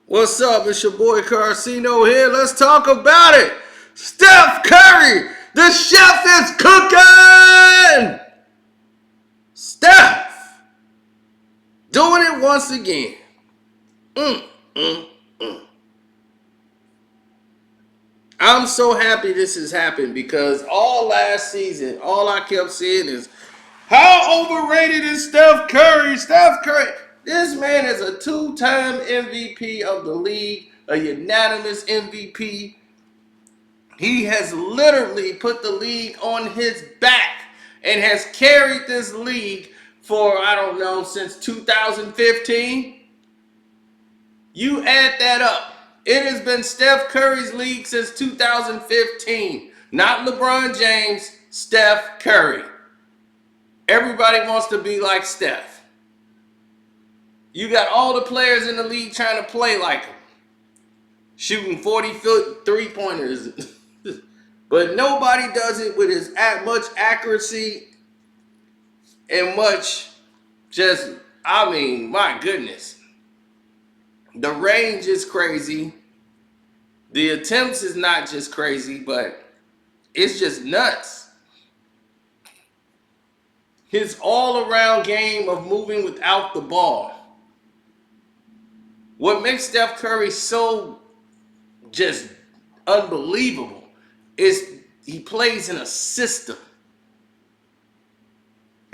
What's up? It's your boy Carcino here. Let's talk about it. Steph Curry, the chef is cooking. Steph, doing it once again. Mm, mm, mm. I'm so happy this has happened because all last season, all I kept seeing is how overrated is Steph Curry? Steph Curry. This man is a two-time MVP of the league, a unanimous MVP. He has literally put the league on his back and has carried this league for, I don't know, since 2015. You add that up. It has been Steph Curry's league since 2015. Not LeBron James, Steph Curry. Everybody wants to be like Steph. You got all the players in the league trying to play like him. Shooting 40-foot three-pointers. But nobody does it with as much accuracy and much my goodness. The range is crazy. The attempts is not just crazy, but it's just nuts. His all-around game of moving without the ball. What makes Steph Curry so just unbelievable is he plays in a system.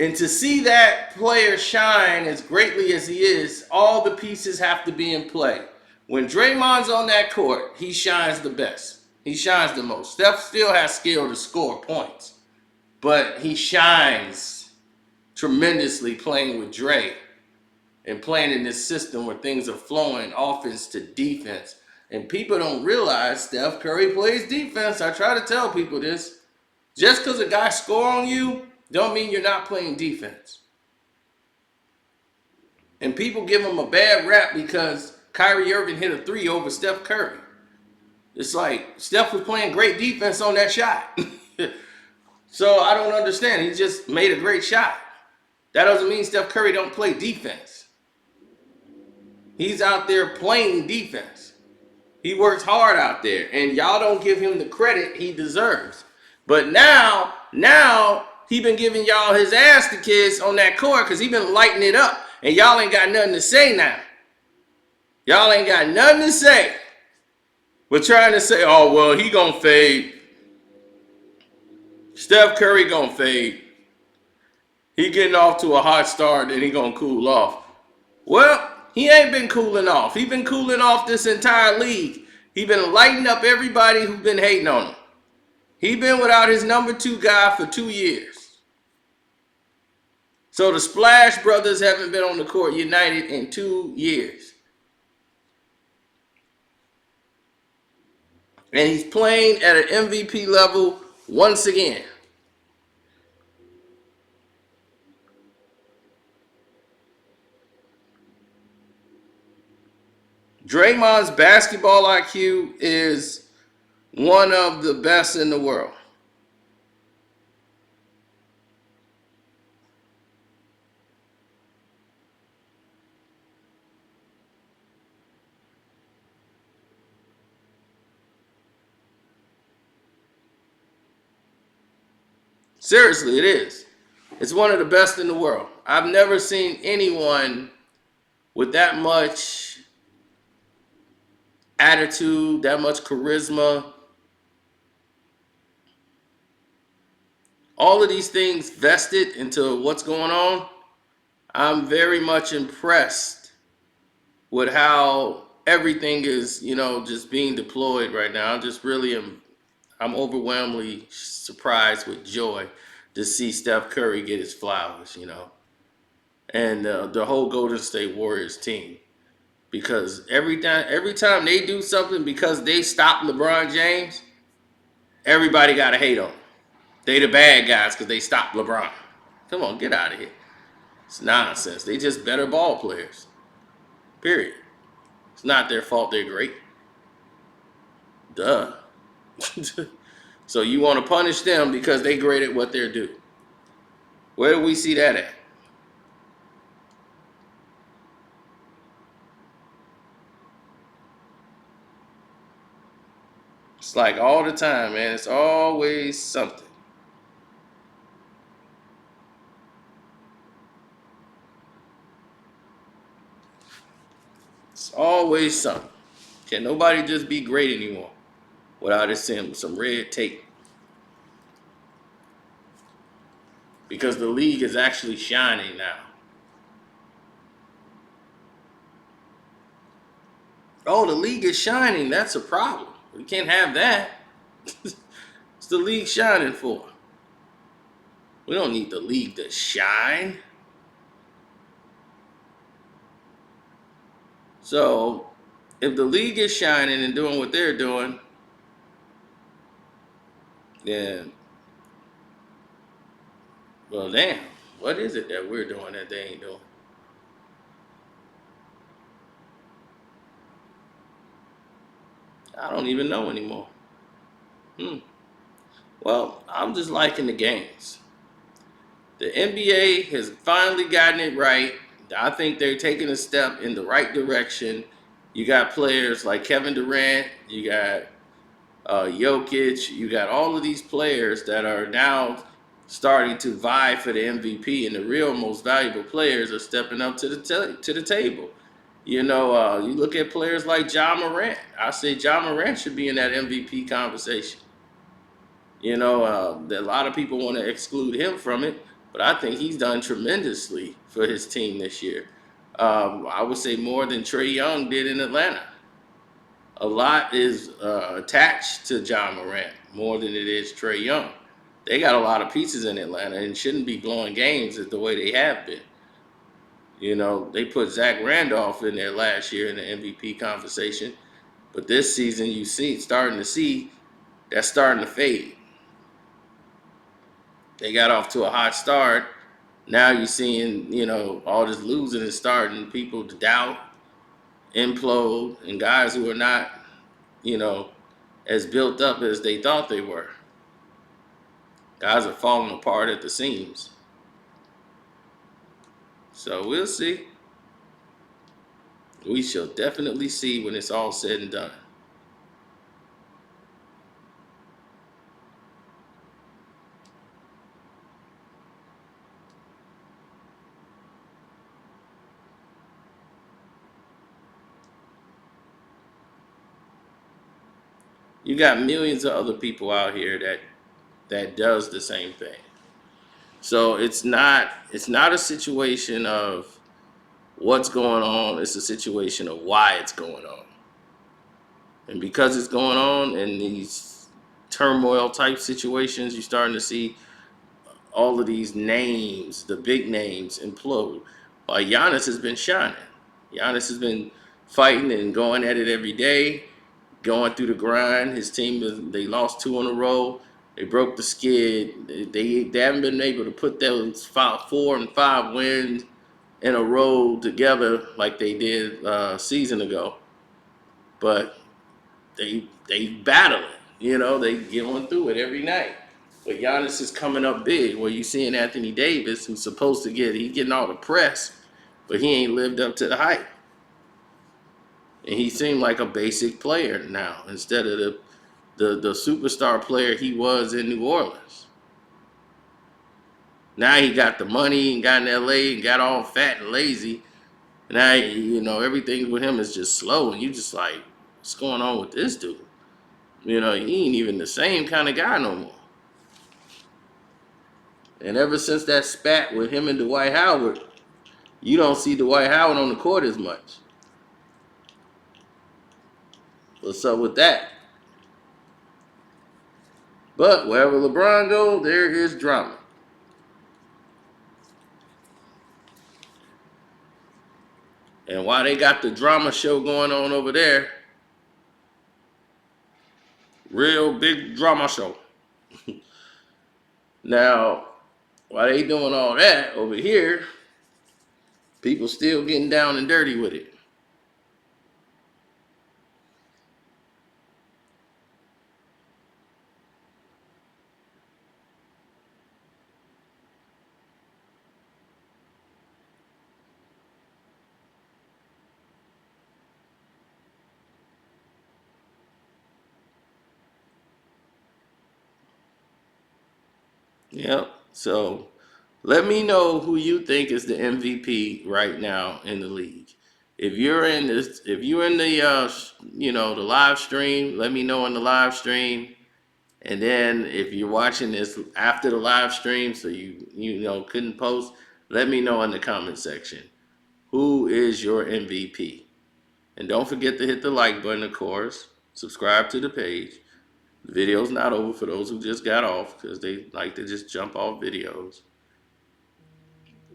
And to see that player shine as greatly as he is, all the pieces have to be in play. When Draymond's on that court, he shines the best. He shines the most. Steph still has skill to score points, but he shines tremendously playing with Dre and playing in this system where things are flowing offense to defense. And people don't realize Steph Curry plays defense. I try to tell people this. Just because a guy score on you, don't mean you're not playing defense. And people give him a bad rap because Kyrie Irving hit a three over Steph Curry. It's like Steph was playing great defense on that shot. So I don't understand. He just made a great shot. That doesn't mean Steph Curry don't play defense. He's out there playing defense. He works hard out there, and y'all don't give him the credit he deserves. But now he been giving y'all his ass to kiss on that court because he been lighting it up, and y'all ain't got nothing to say now. Y'all ain't got nothing to say. We're trying to say, oh, well, he gonna fade. Steph Curry gonna fade. He getting off to a hot start, then he gonna cool off. Well, he ain't been cooling off. He been cooling off this entire league. He been lighting up everybody who's been hating on him. He been without his number 2 guy for 2 years. So the Splash Brothers haven't been on the court united in 2 years. And he's playing at an MVP level once again. Draymond's basketball IQ is one of the best in the world. Seriously, it is. It's one of the best in the world. I've never seen anyone with that much attitude, that much charisma. All of these things vested into what's going on. I'm very much impressed with how everything is, just being deployed right now. I'm overwhelmingly surprised with joy to see Steph Curry get his flowers, and the whole Golden State Warriors team. Because every time they do something because they stop LeBron James, everybody got to hate on them. They the bad guys because they stopped LeBron. Come on, get out of here. It's nonsense. They just better ball players. Period. It's not their fault they're great. Duh. So you want to punish them because they great at what they're doing. Where do we see that at? It's like all the time, man. It's always something. It's always something. Can nobody just be great anymore without it seeing some red tape? Because the league is actually shining now. Oh, the league is shining. That's a problem. We can't have that. It's the league shining for. We don't need the league to shine. So, if the league is shining and doing what they're doing, then, well, damn, what is it that we're doing that they ain't doing? I don't even know anymore. Hmm. Well, I'm just liking the games. The NBA has finally gotten it right. I think they're taking a step in the right direction. You got players like Kevin Durant, you got Jokic, you got all of these players that are now starting to vie for the MVP, and the real most valuable players are stepping up to the table. You look at players like Ja Morant. I say Ja Morant should be in that MVP conversation. A lot of people want to exclude him from it, but I think he's done tremendously for his team this year. I would say more than Trae Young did in Atlanta. A lot is attached to John Morant more than it is Trae Young. They got a lot of pieces in Atlanta and shouldn't be blowing games the way they have been. They put Zach Randolph in there last year in the MVP conversation, but this season starting to see that's starting to fade. They got off to a hot start. Now you're seeing, all this losing is starting people to doubt, implode, and guys who are not, you know, as built up as they thought they were. Guys are falling apart at the seams. So we'll see. We shall definitely see when it's all said and done. You got millions of other people out here that does the same thing. So it's not a situation of what's going on, it's a situation of why it's going on. And because it's going on in these turmoil type situations, you're starting to see all of these names, the big names, implode. While Giannis has been shining. Giannis has been fighting and going at it every day, going through the grind. His team, they lost 2 in a row. They broke the skid. They haven't been able to put those 4 and 5 wins in a row together like they did a season ago. But they battle it. They get on through it every night. But Giannis is coming up big. Where you seeing Anthony Davis, who's supposed to he's getting all the press, but he ain't lived up to the hype. And he seemed like a basic player now instead of the superstar player he was in New Orleans. Now he got the money and got in LA and got all fat and lazy. Now everything with him is just slow, and you just like, what's going on with this dude? He ain't even the same kind of guy no more. And ever since that spat with him and Dwight Howard, you don't see Dwight Howard on the court as much. What's up with that? But wherever LeBron goes, there is drama. And while they got the drama show going on over there, real big drama show. Now, while they doing all that over here, people still getting down and dirty with it. Yep. So let me know who you think is the MVP right now in the league. If you're in the, the live stream, let me know in the live stream. And then if you're watching this after the live stream, so you couldn't post, let me know in the comment section who is your MVP. And don't forget to hit the like button, of course. Subscribe to the page. The video's not over for those who just got off because they like to just jump off videos.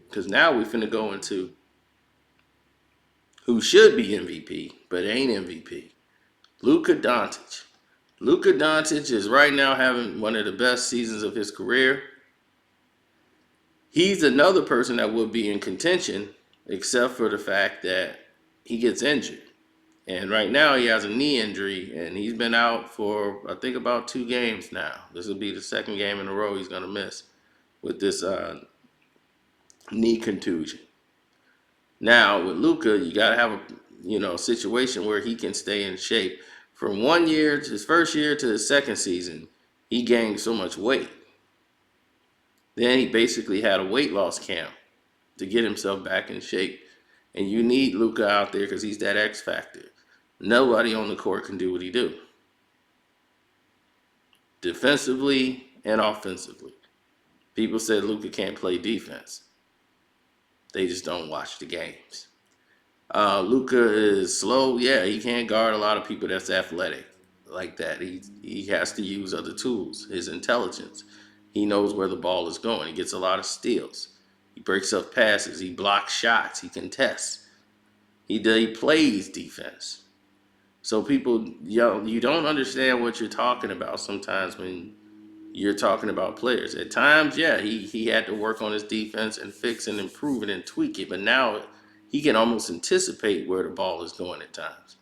Because now we finna go into who should be MVP, but ain't MVP. Luka Doncic. Luka Doncic is right now having one of the best seasons of his career. He's another person that would be in contention, except for the fact that he gets injured. And right now he has a knee injury, and he's been out for I think about 2 games now. This will be the second game in a row he's gonna miss with this knee contusion. Now with Luka, you gotta have a situation where he can stay in shape. From one year to his first year to his second season, he gained so much weight. Then he basically had a weight loss camp to get himself back in shape. And you need Luka out there because he's that X factor. Nobody on the court can do what he do, defensively and offensively. People said Luka can't play defense. They just don't watch the games. Luka is slow. Yeah, he can't guard a lot of people that's athletic like that. He has to use other tools. His intelligence. He knows where the ball is going. He gets a lot of steals. He breaks up passes. He blocks shots. He contests. He plays defense. So people, you don't understand what you're talking about sometimes when you're talking about players. At times, yeah, he had to work on his defense and fix and improve it and tweak it, but now he can almost anticipate where the ball is going at times.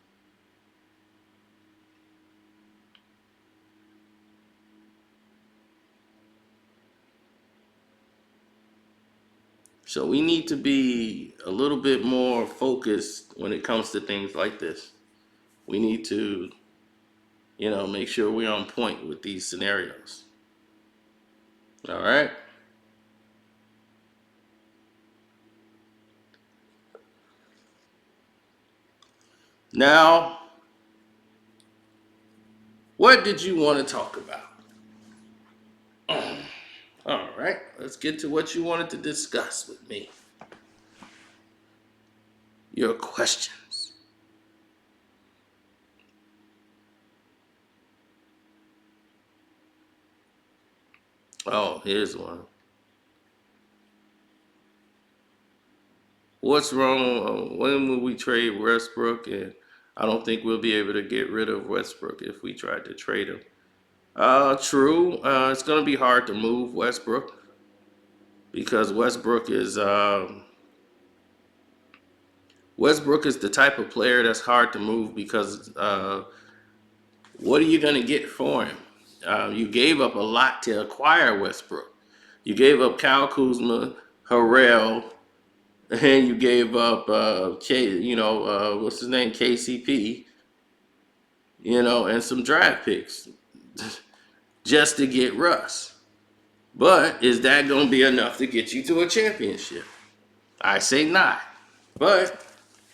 So we need to be a little bit more focused when it comes to things like this. We need to, make sure we're on point with these scenarios. All right. Now, what did you want to talk about? All right, let's get to what you wanted to discuss with me. Your questions. Oh, here's one. What's wrong? When will we trade Westbrook? And I don't think we'll be able to get rid of Westbrook if we tried to trade him. True. It's going to be hard to move Westbrook because Westbrook is the type of player that's hard to move because what are you going to get for him? You gave up a lot to acquire Westbrook. You gave up Kyle Kuzma, Harrell, and you gave up what's his name, KCP, and some draft picks just to get Russ. But is that going to be enough to get you to a championship? I say not. But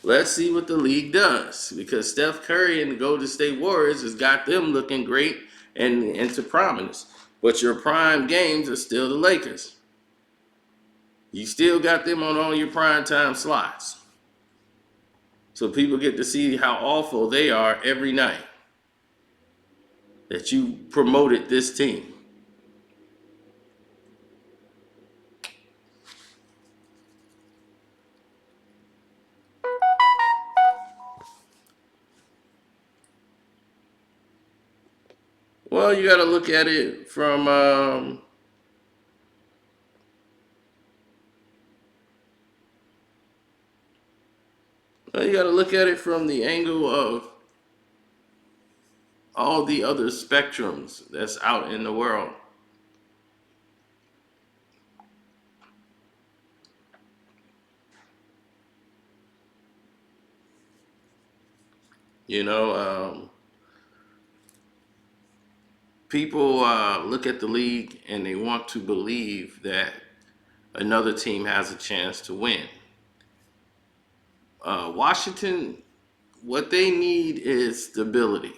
let's see what the league does because Steph Curry and the Golden State Warriors has got them looking great and into prominence. But your prime games are still the Lakers. You still got them on all your prime time slots. So people get to see how awful they are every night that you promoted this team. Well, you got to look at it from the angle of all the other spectrums that's out in the world. You know, people look at the league and they want to believe that another team has a chance to win. Washington, what they need is stability.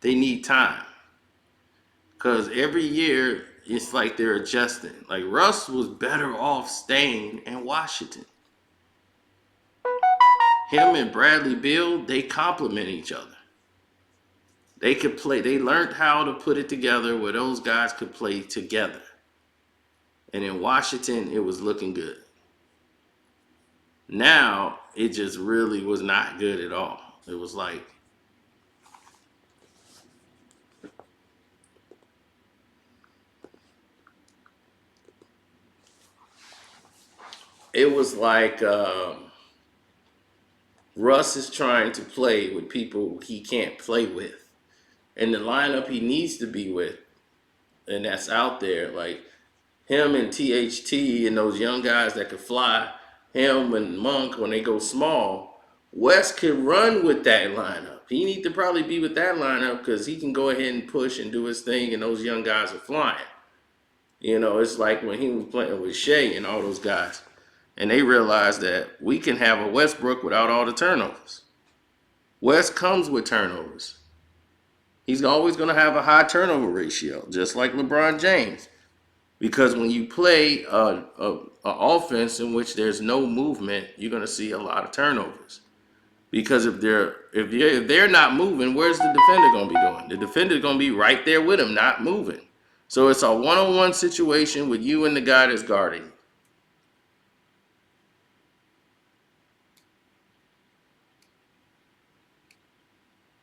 They need time because every year it's like they're adjusting. Like Russ was better off staying in Washington. Him and Bradley Beal, they complement each other. They could play. They learned how to put it together where those guys could play together. And in Washington, it was looking good. Now, it just really was not good at all. It was like, it was like Russ is trying to play with people he can't play with. And the lineup he needs to be with, and that's out there, like him and THT and those young guys that could fly, him and Monk when they go small, West could run with that lineup. He need to probably be with that lineup because he can go ahead and push and do his thing, and those young guys are flying. You know, it's like when he was playing with Shea and all those guys. And they realized that we can have a Westbrook without all the turnovers. West comes with turnovers. He's always going to have a high turnover ratio, just like LeBron James. Because when you play a offense in which there's no movement, you're going to see a lot of turnovers. Because if they're not moving, where's the defender going to be going? The defender's going to be right there with him, not moving. So it's a one-on-one situation with you and the guy that's guarding.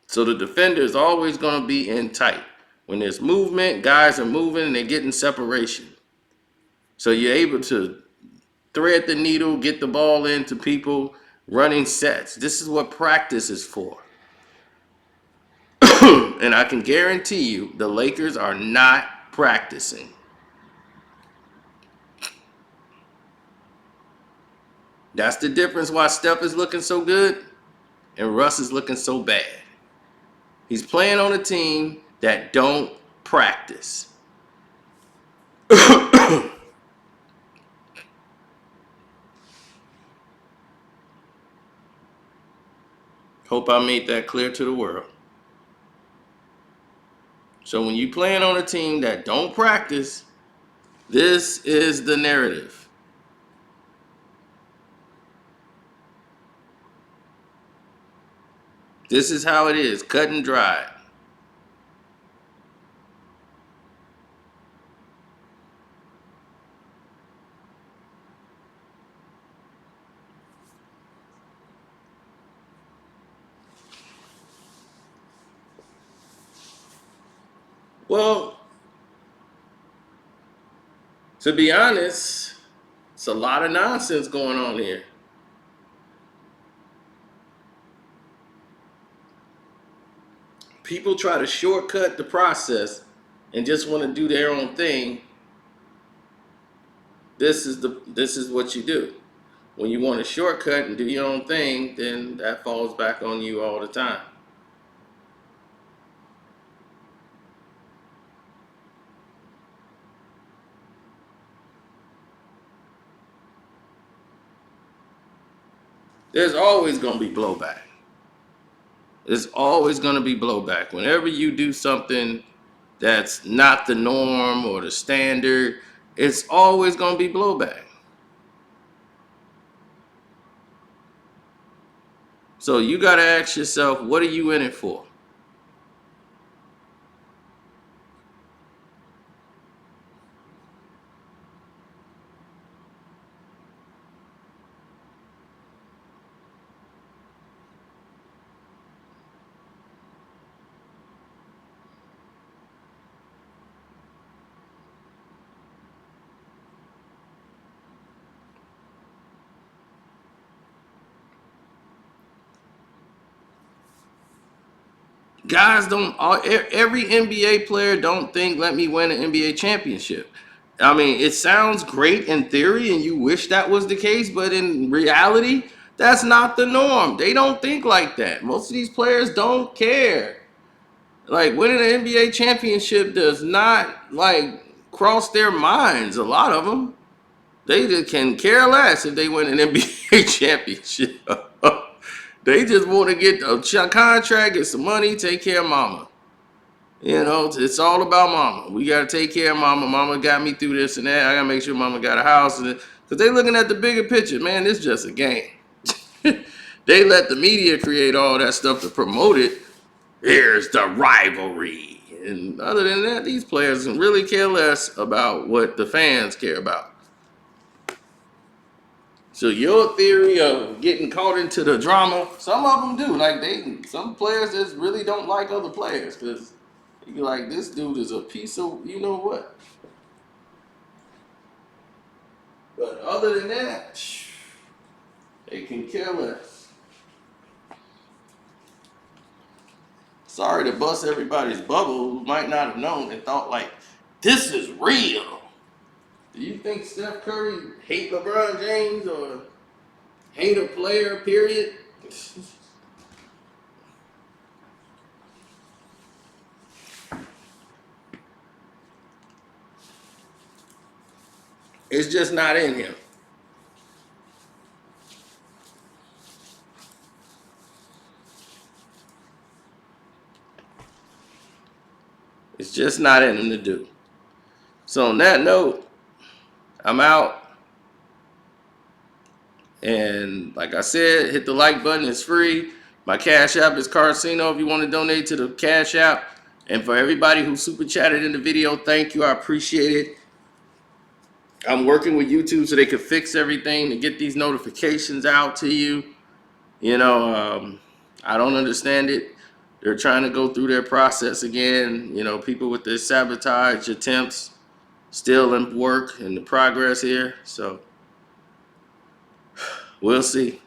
So the defender is always going to be in tight. When there's movement, guys are moving and they're getting separation. So you're able to thread the needle, get the ball into people, running sets. This is what practice is for. And I can guarantee you the Lakers are not practicing. That's the difference why Steph is looking so good and Russ is looking so bad. He's playing on a team that don't practice. Hope I made that clear to the world. So when you playing on a team that don't practice, this is the narrative. This is how it is, cut and dried. Well, to be honest, it's a lot of nonsense going on here. People try to shortcut the process and just want to do their own thing. This is what you do. When you want to shortcut and do your own thing, then that falls back on you all the time. There's always going to be blowback. There's always going to be blowback. Whenever you do something that's not the norm or the standard, it's always going to be blowback. So you got to ask yourself, what are you in it for? Guys don't. Every NBA player don't think, let me win an NBA championship. I mean, it sounds great in theory, and you wish that was the case, but in reality, that's not the norm. They don't think like that. Most of these players don't care. Like winning an NBA championship does not like cross their minds. A lot of them, they just can care less if they win an NBA championship. They just want to get a contract, get some money, take care of mama. You know, it's all about mama. We got to take care of mama. Mama got me through this and that. I got to make sure mama got a house. Because they looking at the bigger picture. Man, it's just a game. They let the media create all that stuff to promote it. Here's the rivalry. And other than that, these players can really care less about what the fans care about. So your theory of getting caught into the drama, some of them do. Like some players just really don't like other players because you're like, this dude is a piece of you know what. But other than that, they can care less. Sorry to bust everybody's bubble who might not have known and thought like, this is real. Do you think Steph Curry hate LeBron James or hate a player, period? It's just not in him. It's just not in him to do. So on that note, I'm out. And like I said, hit the like button. It's free. My Cash App is Carcino if you want to donate to the Cash App. And for everybody who super chatted in the video, thank you. I appreciate it. I'm working with YouTube so they can fix everything to get these notifications out to you. You know, I don't understand it. They're trying to go through their process again. You know, people with their sabotage attempts still in work and the progress here. So we'll see.